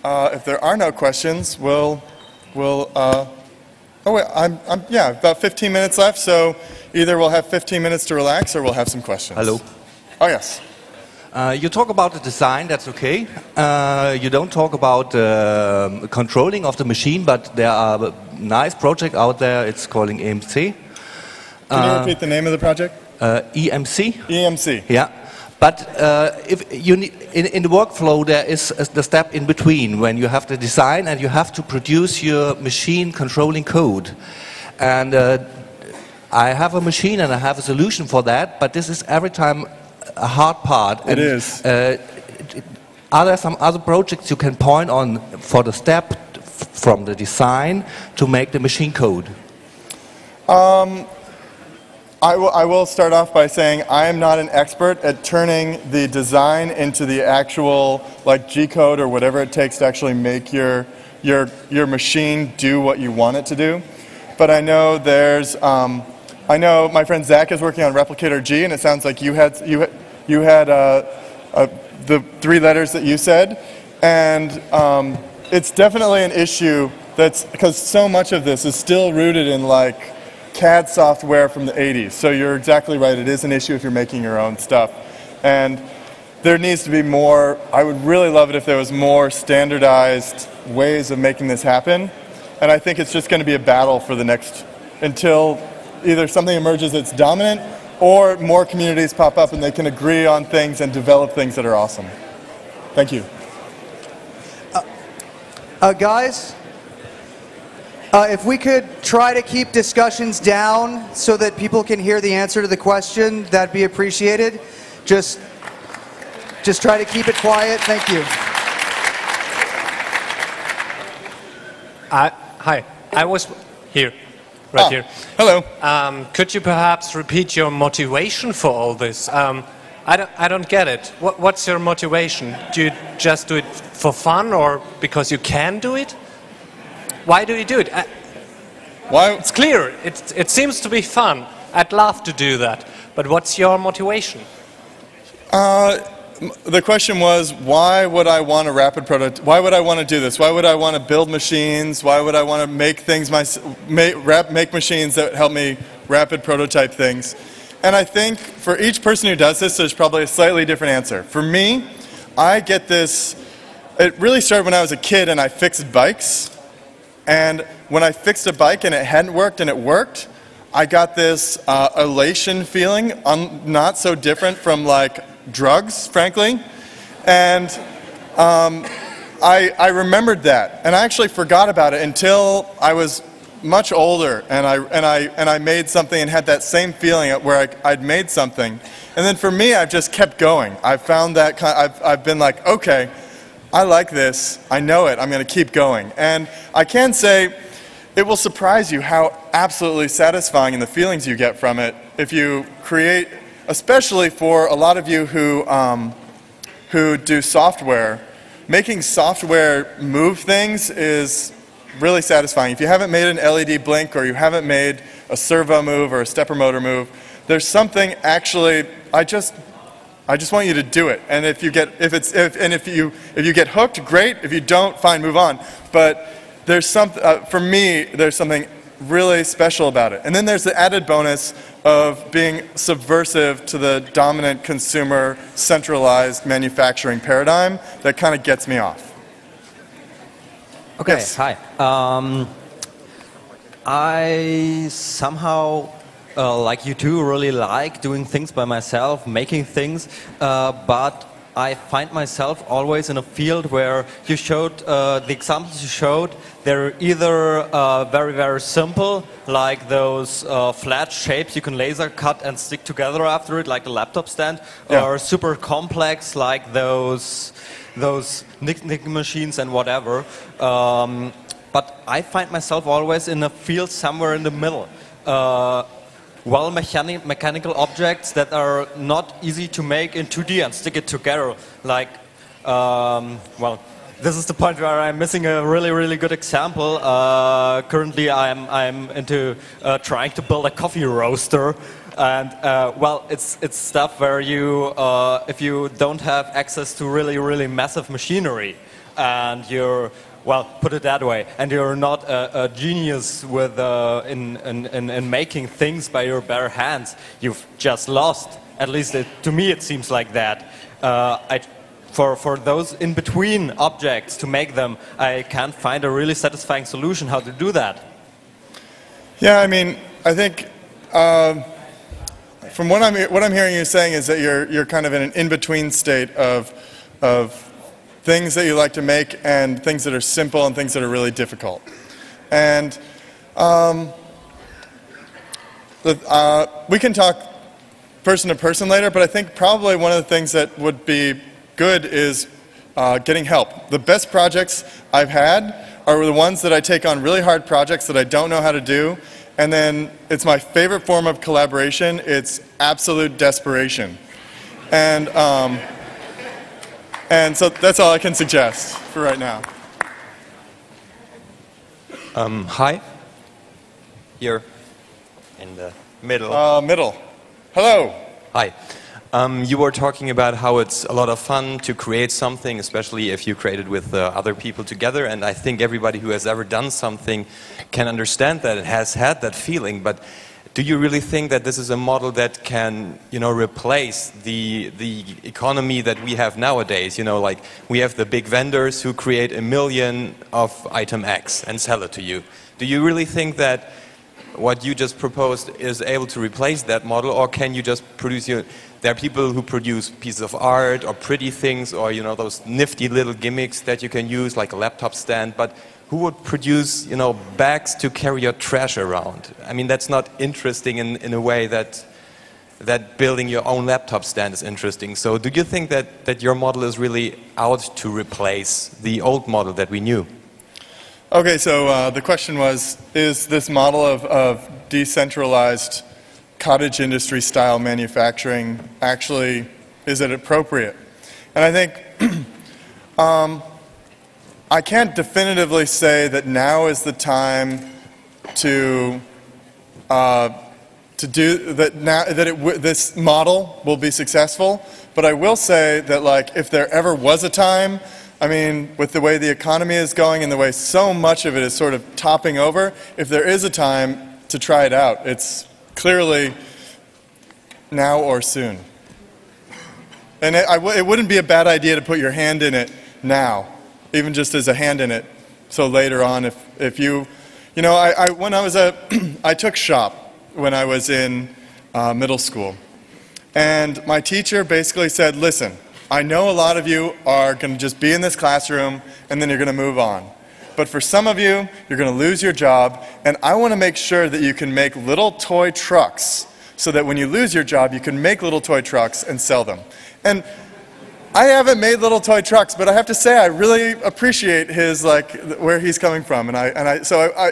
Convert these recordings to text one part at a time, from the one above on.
If there are no questions, we'll oh wait, yeah, about 15 minutes left, so either we'll have 15 minutes to relax or we'll have some questions. Hello. Oh, yes. You talk about the design, that's okay. You don't talk about controlling of the machine, but there are a nice project out there, it's calling EMC. Can you repeat the name of the project? EMC. EMC. Yeah. But if you need, in the workflow, there is the step in between when you have the design and you have to produce your machine controlling code. And I have a machine and I have a solution for that, but this is every time a hard part. It is. Are there some other projects you can point on for the step from the design to make the machine code? I will start off by saying I am not an expert at turning the design into the actual like G-code or whatever it takes to actually make your machine do what you want it to do. But I know there's I know my friend Zach is working on Replicator G, and it sounds like you had the 3 letters that you said, and it's definitely an issue that's because so much of this is still rooted in like CAD software from the 80s. So you're exactly right, it is an issue if you're making your own stuff. And there needs to be more, I would really love it if there was more standardized ways of making this happen. And I think it's just going to be a battle for the next, until either something emerges that's dominant or more communities pop up and they can agree on things and develop things that are awesome. Thank you. Guys? If we could try to keep discussions down so that people can hear the answer to the question, that'd be appreciated. Just try to keep it quiet. Thank you. Hi, I was here, right here. Hello. Could you perhaps repeat your motivation for all this? I don't get it. What's your motivation? Do you just do it for fun or because you can do it? Why do you do it? Why? It's clear. It seems to be fun. I'd love to do that. But what's your motivation? The question was, why would I want a rapid prototype? Why would I want to do this? Why would I want to build machines? Why would I want to make things make machines that help me rapid prototype things? And I think for each person who does this, there's probably a slightly different answer. For me, I get this. It really started when I was a kid and I fixed bikes. And when I fixed a bike and it hadn't worked and it worked, I got this elation feeling, not so different from like drugs, frankly. And I remembered that, and I actually forgot about it until I was much older, and I made something and had that same feeling where I'd made something. And then for me, I've just kept going. I found that I've been like, okay, I like this, I know it, I'm going to keep going. And I can say, it will surprise you how absolutely satisfying and the feelings you get from it if you create, especially for a lot of you who do software. Making software move things is really satisfying. If you haven't made an LED blink or you haven't made a servo move or a stepper motor move, there's something actually, I just want you to do it. And if you get hooked, great. If you don't, fine, move on. But there's for me, there's something really special about it. And then there's the added bonus of being subversive to the dominant consumer centralized manufacturing paradigm that kind of gets me off. Okay, Yes. hi. I somehow, like you do, really like doing things by myself, making things, but I find myself always in a field where you showed, the examples you showed, they're either very, very simple, like those flat shapes you can laser cut and stick together after it, like the laptop stand, Yeah. or super complex, like those Nick machines and whatever. But I find myself always in a field somewhere in the middle. Well, mechanical objects that are not easy to make in 2D and stick it together. Like, well, this is the point where I'm missing a really, really good example. Currently, I'm into trying to build a coffee roaster. And, well, it's stuff where you, if you don't have access to really, really massive machinery, and you're, well, put it that way, and you're not a genius with in making things by your bare hands. You've just lost. At least to me it seems like that. For those in between objects to make them, I can't find a really satisfying solution how to do that. Yeah, I mean, I think from what I'm hearing you saying is that you're kind of in an in-between state of things that you like to make and things that are simple and things that are really difficult. And we can talk person to person later, but I think probably one of the things that would be good is getting help. The best projects I've had are the ones that I take on really hard projects that I don't know how to do, and then it's my favorite form of collaboration. It's absolute desperation. And so that's all I can suggest for right now. Hi. Here in the middle. Middle. Hello. Hi. You were talking about how it's a lot of fun to create something, especially if you create it with other people together. And I think everybody who has ever done something can understand that and has had that feeling. But do you really think that this is a model that can, replace the economy that we have nowadays? Like we have the big vendors who create 1 million of item X and sell it to you. Do you really think that what you just proposed is able to replace that model, or can you just produce there are people who produce pieces of art or pretty things or those nifty little gimmicks that you can use like a laptop stand, but who would produce bags to carry your trash around? I mean, that's not interesting in a way that building your own laptop stand is interesting. So do you think that your model is really out to replace the old model that we knew? Okay, so the question was, is this model of decentralized cottage industry style manufacturing actually, is it appropriate? And I think I can't definitively say that now is the time to do that. Now that this model will be successful, but I will say that if there ever was a time, I mean, with the way the economy is going and the way so much of it is sort of topping over, if there is a time to try it out, it's clearly now or soon. And it wouldn't be a bad idea to put your hand in it now, even just as a hand in it. So later on, if you, when I was I took shop when I was in middle school. And my teacher basically said, listen, I know a lot of you are going to just be in this classroom and then you're going to move on. But for some of you, you're going to lose your job, and I want to make sure that you can make little toy trucks so that when you lose your job, you can make little toy trucks and sell them. And I haven't made little toy trucks, but I have to say I really appreciate his, where he's coming from. So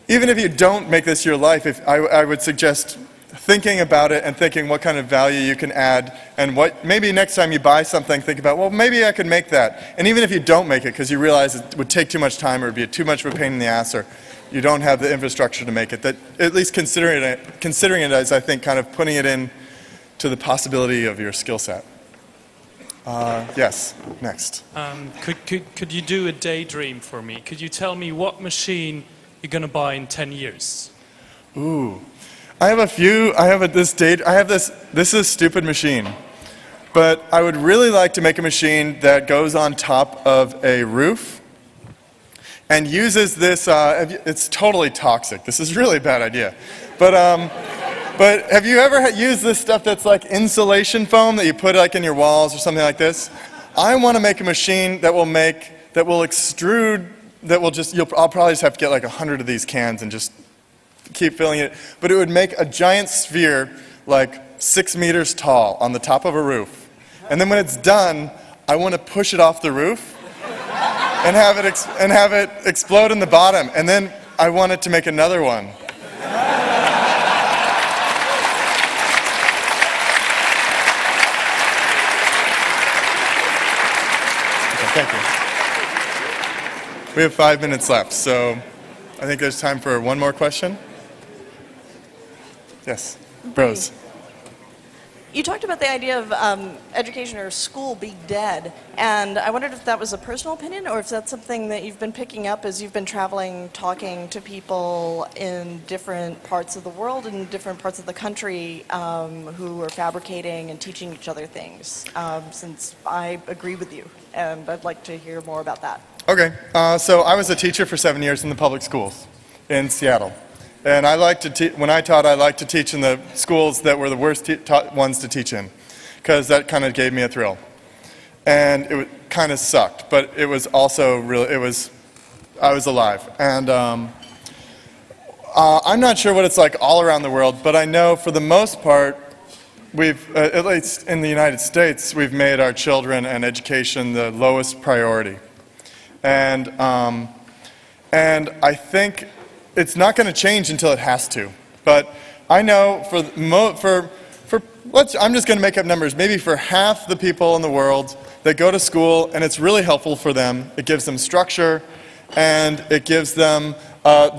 even if you don't make this your life, I would suggest thinking about it and thinking what kind of value you can add, and maybe next time you buy something, think about, well, maybe I could make that. And even if you don't make it because you realize it would take too much time or it would be too much of a pain in the ass, or you don't have the infrastructure to make it, that at least considering it as, I think, kind of putting it in to the possibility of your skill set. Yes, next. Could you do a daydream for me? Could you tell me what machine you're going to buy in 10 years? Ooh. I have a few. This is a stupid machine, but I would really like to make a machine that goes on top of a roof and uses this. It's totally toxic. This is really a bad idea, but have you ever used this stuff that's like insulation foam that you put in your walls or something like this? I want to make a machine that will extrude. I'll probably just have to get 100 of these cans and just keep filling it, but it would make a giant sphere 6 meters tall on the top of a roof. And then when it's done, I want to push it off the roof and have it explode in the bottom. And then I want it to make another one. Okay, thank you. We have 5 minutes left, so I think there's time for one more question. Yes, Rose. You talked about the idea of education or school being dead, and I wondered if that was a personal opinion or if that's something that you've been picking up as you've been traveling, talking to people in different parts of the world and different parts of the country who are fabricating and teaching each other things, since I agree with you, and I'd like to hear more about that. Okay, so I was a teacher for 7 years in the public schools in Seattle. And I like to when I taught, I liked to teach in the schools that were the worst ones to teach in, because that kind of gave me a thrill. And it kind of sucked, but it was also really, I was alive. And I'm not sure what it's like all around the world, but I know for the most part, at least in the United States, we've made our children and education the lowest priority. And I think it's not going to change until it has to. But I know I'm just going to make up numbers, maybe for half the people in the world that go to school and it's really helpful for them. It gives them structure and it gives them,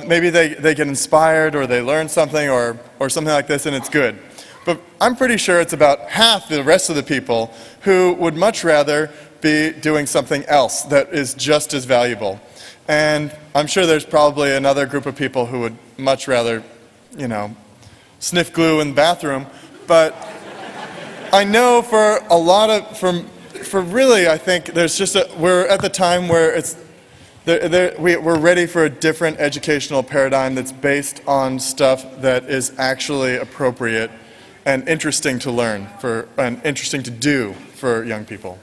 maybe they get inspired or they learn something or something like this and it's good. But I'm pretty sure it's about half the rest of the people who would much rather be doing something else that is just as valuable. And I'm sure there's probably another group of people who would much rather, you know, sniff glue in the bathroom. But I know for a lot of, for really, I think there's just we're at the time where it's, we're ready for a different educational paradigm that's based on stuff that is actually appropriate and interesting to learn and interesting to do for young people.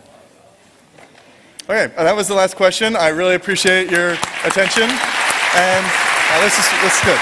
Okay, that was the last question. I really appreciate your attention, and this is good.